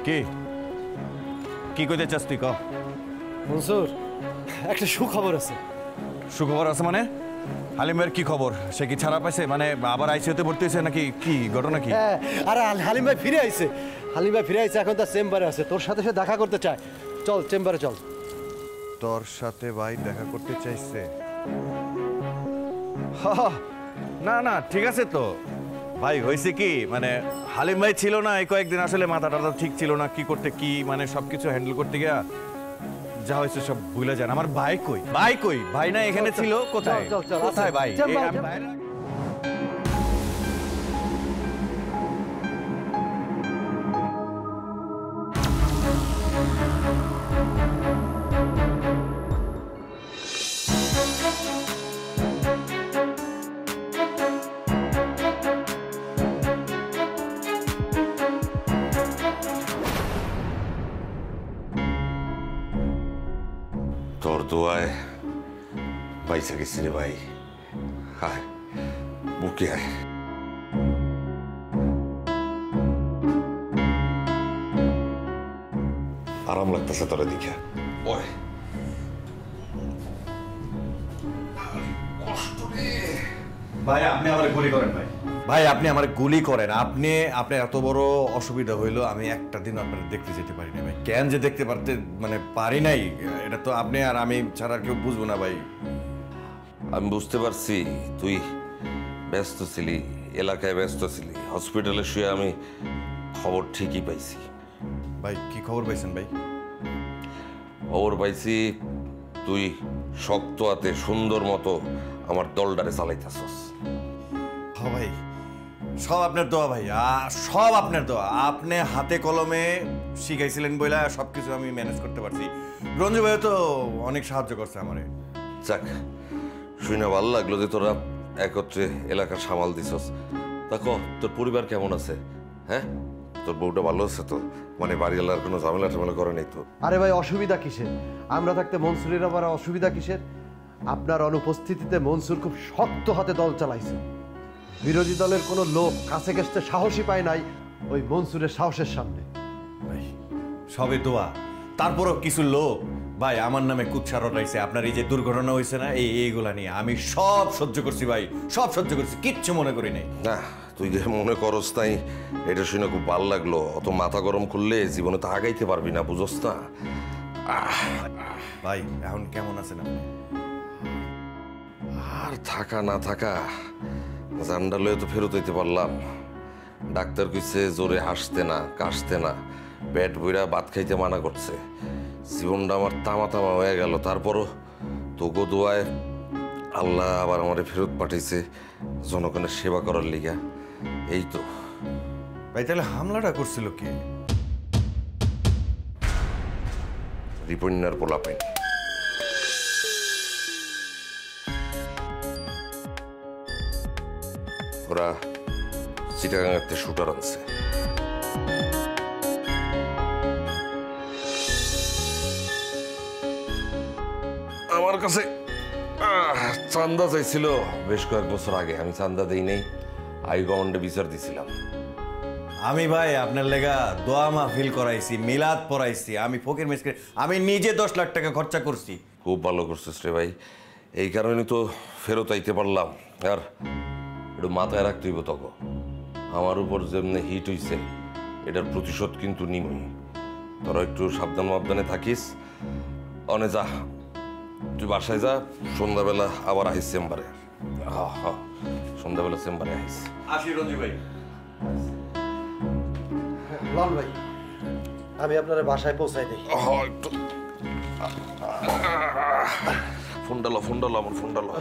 কি কি কইতে চাস তুই? ক মনসুর, একটা সুখবর আছে। সুখবর আছে মানে? হালিমের কি খবর? সে কি ছাড়া পাইছে? মানে আবার আইসিইউতে ভর্তি হয়েছে নাকি? কি ঘটনা কি? হ্যাঁ, আরে হালিম ভাই ফিরে আইছে। হালিম ভাই ফিরে আইছে, এখন তার চেম্বারে আছে। তোর সাথে সে দেখা করতে চায়। চল চেম্বারে চল। তোর সাথে ভাই দেখা করতে চাইছে? না না ঠিক আছে তো ভাই। হয়েছে কি মানে হালিম ভাই ছিল না এই কয়েকদিন, আসলে মাথাটা ঠিক ছিল না কি করতে কি মানে সবকিছু হ্যান্ডেল করতে গিয়া যা হয়েছে সব ভুলে যান। আমার ভাই কই? ভাই কই? ভাই না এখানে ছিল? কোথায় কোথায় ভাই? তোর দোয়ায় বাইসা গেছি রে ভাই। আয় বুকে আয়। আরাম লাগতেছে তোরা দিকে। ওরে ভাই আপনি আমার গুলি করেন ভাই। ভাই আপনি আমার গুলি করেন। আপনি আপনার এত বড় অসুবিধা হইলো, আমি একটা দিন আপনার দেখতে যেতে পারি না ভাই। কেন যে দেখতে পারতে মানে পারি নাই, এটা তো আপনি আর আমি ছাড়া কেউ বুঝবো না ভাই। আমি বুঝতে পারছি তুই ব্যস্ত ছিলি, এলাকায় ব্যস্ত ছিলি। হসপিটালে শুয়ে আমি খবর ঠিকই পাইছি। ভাই কি খবর পাইছেন ভাই? খবর পাইছি তুই শক্ত হাতে সুন্দর মতো আমার দলডারে চালাইতেছস। হ্যাঁ ভাই, সব আপনার দোয়া ভাই, সব আপনার দোয়া। আপনি হাতে কলমে শিখাইছিলেন বইলা সবকিছু আমি ম্যানেজ করতে পারছি। রঞ্জু ভাই তো অনেক সাহায্য করছে আমারে। যাক, শুনে ভালো লাগলো যে তোরা একত্রে এলাকা সামাল দিছস। দেখো তোর পরিবার কেমন আছে? হ্যাঁ, তোর বউটা ভালো আছে তো? মানে বাড়িওয়ালার কোনো ঝামেলা টামেলা করে নাই তো? আরে ভাই অসুবিধা কিসের? আমরা থাকতে মনসুরের আবার অসুবিধা কিসের? আপনার অনুপস্থিতিতে মনসুর খুব শক্ত হাতে দল চালাইছে। বিরোধী দলের কোনো লোক কাছে গেছতে সাহসী পায় নাই ওই মনসুরের সাহসের সামনে। ভাই সবে দোয়া, তারপরও কিছু লোক ভাই আমার নামে কুৎসা রটাইছে। আপনার এই যে দুর্ঘটনা হয়েছে না, এইগুলা নিয়ে আমি সব সহ্য করছি ভাই, সব সহ্য করছি, কিচ্ছু মনে করি নাই। না, তুই যে মনে করস তাই এটা শুনে খুব ভালো লাগলো। অত মাথা গরম করলে জীবনে তো আগাইতে পারবি না, বুঝস না? ভাই এখন কেমন আছেন আপনি? আর থাকা না থাকা, জান্ডা লয়ে তো ফেরত হইতে পারলাম। ডাক্তার কইছে জোরে হাসতে না, কাশতে না, পেট বইরা ভাত খাইতে মানা করছে। জীবনটা আমার তামা তামা হয়ে গেল। তারপরও তোগো দোয়ায় আল্লাহ আবার আমারে ফেরত পাঠিয়েছে জনগণের সেবা করার লিগা। এই তো ভাই। তাহলে হামলাটা করছিল কে? রিপন্যার পোলাপাইন। ওরা চিটাগাঙাতে শুটার আনছে। আমার কাছে চান্দা চাইছিল বেশ কয়েক বছর আগে। আমি চান্দা দেই নেই, হাইকমান্ডে বিচার দিছিলাম। আমি ভাই আপনার লেগা দোয়া মাহফিল করাইছি, মিলাদ পড়াইছি, আমি ফকির মিসকিন আমি নিজে 10 লাখ টাকা খরচা করছি। খুব ভালো করছিস রে ভাই। এই কারণে তো ফেরত আইতে পারলাম। আর একটু মাথায় রাখতে হইব তখন, আমার উপর যেমনি হিট হইছে এটার প্রতিশোধ কিন্তু নিমই। তোরা একটু সাবধান মাবধানে থাকিস। অনে যা, তুই বাসায় যা, সন্ধ্যাবেলা আবার আহিস চেম্বারে। হ্যাঁ, সন্ধ্যাবেলা চেম্বারে আহিস। আসি রঞ্জু ভাই। লাল ভাই, আমি আপনার বাসায় পৌঁছাই দিই। একটু ফোনটা লো, আমার ফোনটা লো।